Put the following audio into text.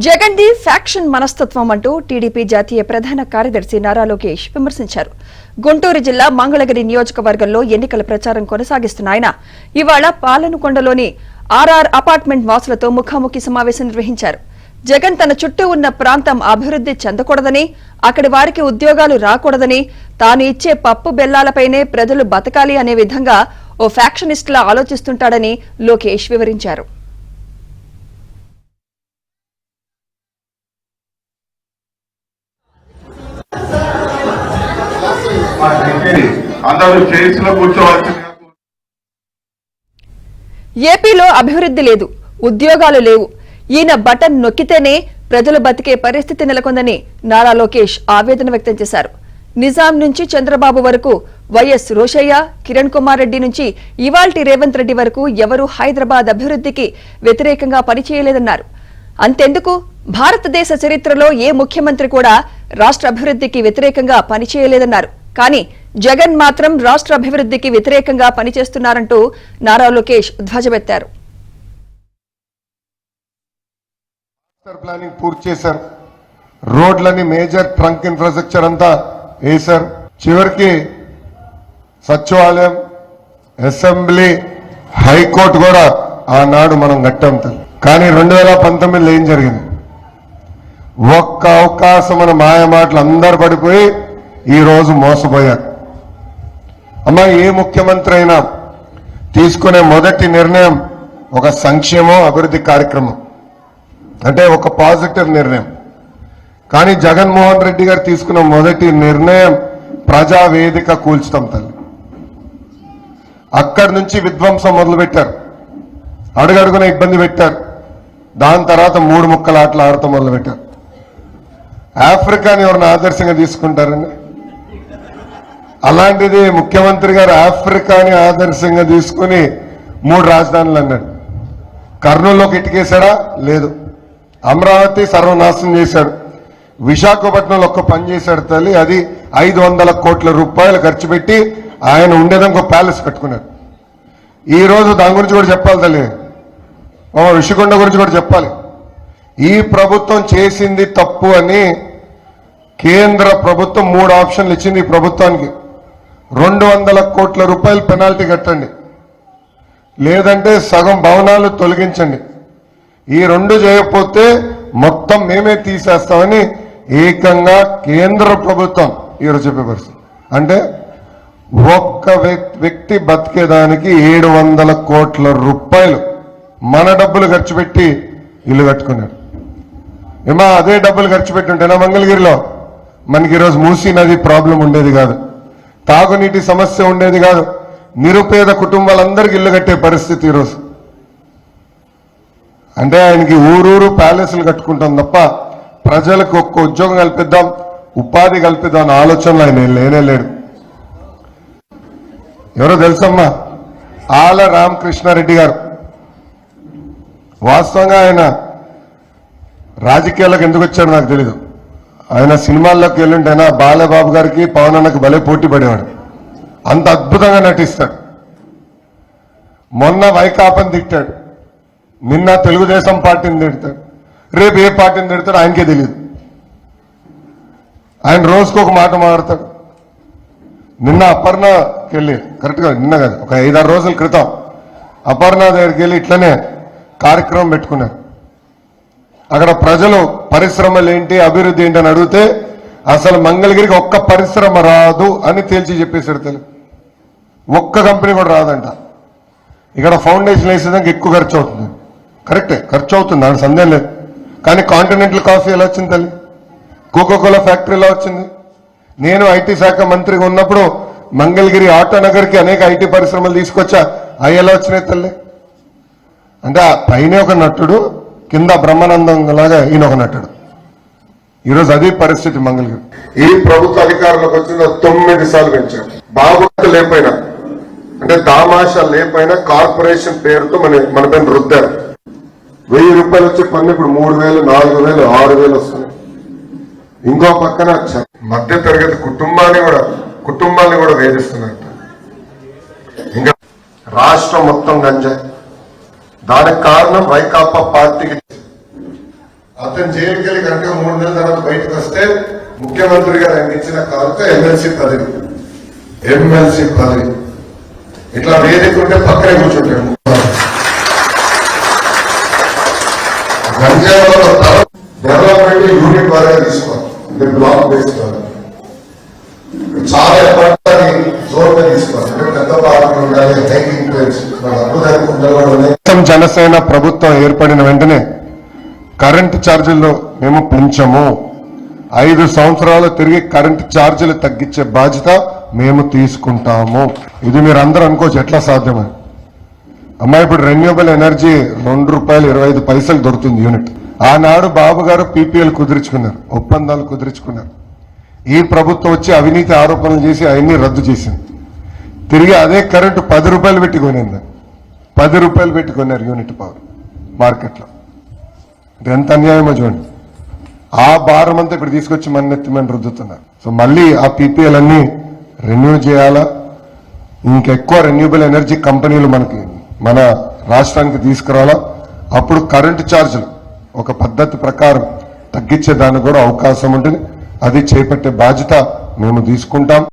జగన్ది faction మనస్తత్వం అంటూ TDP జాతీయ ప్రధాన కార్యదర్శి నారా లోకేష్ విమర్శించారు. గుంటూరు జిల్లా మంగళగిరి నియోజకవర్గంలో ఎన్నికల ప్రచారం కొనసాగిస్తున్న ఆయన ఇవాళ పాలనకొండలోని ఆర్ఆర్ అపార్ట్మెంట్ వాసులతో ముఖాముఖి సమావేశం నిర్వహించారు. జగన్ తన చుట్టూ ఉన్న ప్రాంతం అభివృద్ధి చెందకూడదని, అక్కడి వారికి ఉద్యోగాలు రాకూడదని, తాను ఇచ్చే పప్పు బెల్లాలపైనే ప్రజలు బతకాలి అనే విధంగా ఓ ఫ్యాక్షనిస్టులా ఆలోచిస్తుంటాడని లోకేష్ వివరించారు. ఏపీలో అభివృద్ధి లేదు, ఉద్యోగాలు లేవు. ఈయన బటన్ నొక్కితేనే ప్రజలు బతికే పరిస్థితి నెలకొందని నారా లోకేష్ ఆవేదన వ్యక్తం చేశారు. నిజాం నుంచి చంద్రబాబు వరకు, వైఎస్ రోషయ్య, కిరణ్ కుమార్ రెడ్డి నుంచి ఇవాల్టి రేవంత్ రెడ్డి వరకు ఎవరూ హైదరాబాద్ అభివృద్ధికి వ్యతిరేకంగా పనిచేయలేదన్నారు. అంతెందుకు, భారతదేశ చరిత్రలో ఏ ముఖ్యమంత్రి కూడా రాష్ట్ర అభివృద్ధికి వ్యతిరేకంగా పనిచేయలేదన్నారు. కానీ జగన్ మాత్రం రాష్ట్ర అభివృద్ధికి వ్యతిరేకంగా పనిచేస్తున్నారంటూ నారా లోకేష్ ధ్వజమెత్తారు. ప్లానింగ్ పూర్తి చేశారు, రోడ్లని మేజర్ ట్రంక్ ఇన్ఫ్రాస్ట్రక్చర్ అంతా వేశారు. చివరికి సచివాలయం, అసెంబ్లీ, హైకోర్టు కూడా ఆనాడు మనం కట్టాం. కానీ 2019లో ఏం జరిగింది? ఒక్క అవకాశం మన మాయ మాటలు అందరు పడిపోయి ఈ రోజు మోసపోయారు. అమ్మా, ఏ ముఖ్యమంత్రి అయినా తీసుకునే మొదటి నిర్ణయం ఒక సంక్షేమం, అభివృద్ధి కార్యక్రమం, అంటే ఒక పాజిటివ్ నిర్ణయం. కానీ జగన్మోహన్ రెడ్డి గారు తీసుకున్న మొదటి నిర్ణయం ప్రజావేదిక కూల్చడం తల్లి. అక్కడి నుంచి విధ్వంసం మొదలుపెట్టారు, అడుగడుగున ఇబ్బంది పెట్టారు. దాని తర్వాత 3 ముక్కల ఆటలు ఆడటం మొదలుపెట్టారు. ఆఫ్రికాని ఎవరిని ఆదర్శంగా తీసుకుంటారండి? అలాంటిది ముఖ్యమంత్రి గారు ఆఫ్రికాని ఆదర్శంగా తీసుకుని 3 రాజధానులు అన్నాడు. కర్నూలులోకి ఇటుకేశాడా? లేదు. అమరావతి సర్వనాశనం చేశాడు. విశాఖపట్నంలో ఒక్క పని చేశాడు తల్లి, అది 500 కోట్ల రూపాయలు ఖర్చు పెట్టి ఆయన ఉండేదానికి ఒక ప్యాలెస్ కట్టుకున్నాడు. ఈ రోజు దాని గురించి కూడా చెప్పాలి తల్లి, ఋషికొండ గురించి కూడా చెప్పాలి. ఈ ప్రభుత్వం చేసింది తప్పు అని కేంద్ర ప్రభుత్వం 3 ఆప్షన్లు ఇచ్చింది. ఈ ప్రభుత్వానికి 200 కోట్ల రూపాయలు పెనాల్టీ కట్టండి, లేదంటే సగం భవనాలు తొలగించండి. ఈ 2 చేయకపోతే మొత్తం మేమే తీసేస్తామని ఏకంగా కేంద్ర ప్రభుత్వం ఈరోజు చెప్పే పరిస్థితి. అంటే ఒక్క వ్యక్తి బతికేదానికి 700 కోట్ల రూపాయలు మన డబ్బులు ఖర్చు పెట్టి ఇల్లు కట్టుకున్నాడు. ఏమా అదే డబ్బులు ఖర్చు పెట్టి ఉంటేనా మంగళగిరిలో మనకి ఈరోజు మూసీ నది ప్రాబ్లం ఉండేది కాదు, తాగునీటి సమస్య ఉండేది కాదు, నిరుపేద కుటుంబాలందరికీ ఇల్లు కట్టే పరిస్థితి ఈరోజు. అంటే ఆయనకి ఊరూరు ప్యాలెస్లు కట్టుకుంటాం తప్ప ప్రజలకు ఒక్క ఉద్యోగం కల్పిద్దాం, ఉపాధి కల్పిద్దాం అన్న ఆలోచనలు ఆయన లేనే లేడు. ఎవరో తెలుసమ్మా, ఆల రామకృష్ణారెడ్డి గారు. వాస్తవంగా ఆయన రాజకీయాలకు ఎందుకు వచ్చాడో నాకు తెలీదు. ఆయన సినిమాల్లోకి వెళ్ళుంటేనా బాలబాబు గారికి, పవన్ అన్నకి భలే పోటీ పడేవాడు. అంత అద్భుతంగా నటిస్తాడు. మొన్న వైకాపాని తిట్టాడు, నిన్న తెలుగుదేశం పార్టీని తిడతాడు, రేపు ఏ పార్టీని తిడతాడు ఆయనకే తెలియదు. ఆయన రోజుకు ఒక మాట మాట్లాడతాడు. నిన్న అపర్ణకి వెళ్ళి, కరెక్ట్గా నిన్న కాదు, ఒక 5-6 రోజుల క్రితం అపర్ణ దగ్గరికి వెళ్ళి ఇట్లనే కార్యక్రమం పెట్టుకున్నారు. అక్కడ ప్రజలు పరిశ్రమలు ఏంటి, అభివృద్ధి ఏంటి అని అడిగితే అసలు మంగళగిరికి ఒక్క పరిశ్రమ రాదు అని తేల్చి చెప్పేశాడు. తెలుగు ఒక్క కంపెనీ కూడా రాదంట. ఇక్కడ ఫౌండేషన్ వేసేదానికి ఎక్కువ ఖర్చు అవుతుంది. కరెక్టే, ఖర్చు అవుతుంది, దాని సందేహం లేదు. కానీ కాంటినెంటల్ కాఫీ ఎలా వచ్చింది తల్లి? కోకోకోలా ఫ్యాక్టరీ ఎలా వచ్చింది? నేను ఐటీ శాఖ మంత్రిగా ఉన్నప్పుడు మంగళగిరి ఆటో నగర్కి అనేక ఐటీ పరిశ్రమలు తీసుకొచ్చా, అవి ఎలా వచ్చినాయి తల్లి? అంటే పైన ఒక నటుడు, కింద బ్రహ్మానందం లాగా ఈయన ఒక నటుడు. ఈరోజు అదే పరిస్థితి మంగళగిరి. ఈ ప్రభుత్వ అధికారంలోకి వచ్చిన 9 సార్లు పెంచారు. బాగుంట లేకపోయినా, అంటే దామాషా లేకపోయినా కార్పొరేషన్ పేరుతో మన పైన రుద్దారు. 1000 రూపాయలు వచ్చే పన్ను ఇప్పుడు 3000, 4000, 6000 వస్తున్నాయి. ఇంకో పక్కన మధ్య తరగతి కుటుంబాన్ని కూడా వేధిస్తున్నారు. ఇంకా రాష్ట్రం మొత్తం గంజాయి. దానికి కారణం వైకాపా పార్టీకి అతను జైలుకి వెళ్ళి కనుక 3 నెలల తర్వాత బయటకు వస్తే ముఖ్యమంత్రి గారు ఆయనకి ఇచ్చిన కానుక ఎమ్మెల్సీ పదవి ఇట్లా వేదిక ఉంటే పక్కనే కూర్చుంటాడు. గంజాయిలో డెవలప్మెంట్ యూనిట్ వారిగా తీసుకోవాలి, బ్లాక్ బేస్ చాలా ఎప్పటికీ జోరుగా తీసుకోవాలి. పెద్ద పార్టీ ఉండాలి, హైకింగ్ ప్లేస్ జనసేన ప్రభుత్వం ఏర్పడిన వెంటనే కరెంటు ఛార్జీల్లో మేము పెంచము. 5 సంవత్సరాలు తిరిగి కరెంటు ఛార్జీలు తగ్గించే బాధ్యత మేము తీసుకుంటాము. ఇది మీరు అందరూ అనుకోవచ్చు ఎట్లా సాధ్యమని. అమ్మా ఇప్పుడు రెన్యూబుల్ ఎనర్జీ ₹2.25 దొరుకుతుంది యూనిట్. ఆనాడు బాబు గారు పీపీఎల్ కుదుర్చుకున్నారు, ఒప్పందాలు కుదుర్చుకున్నారు. ఈ ప్రభుత్వం వచ్చి అవినీతి ఆరోపణలు చేసి అవన్నీ రద్దు చేసింది. తిరిగి అదే కరెంటు ₹10 పెట్టి కొనింది. ₹10 పెట్టి కొన్నారు యూనిట్ పవర్ మార్కెట్లో. ఇది ఎంత అన్యాయమో చూడండి. ఆ భారం అంతా ఇప్పుడు తీసుకొచ్చి మన నెత్తిమని రుద్దుతున్నారు. సో మళ్ళీ ఆ పీపీఎల్ అన్ని రెన్యూ చేయాలా, ఇంకెక్కువ రెన్యూబుల్ ఎనర్జీ కంపెనీలు మన రాష్ట్రానికి తీసుకురావాలా. అప్పుడు కరెంటు ఛార్జీలు ఒక పద్ధతి ప్రకారం తగ్గించేదానికి కూడా అవకాశం ఉంటుంది. అది చేపట్టే బాధ్యత మేము తీసుకుంటాం.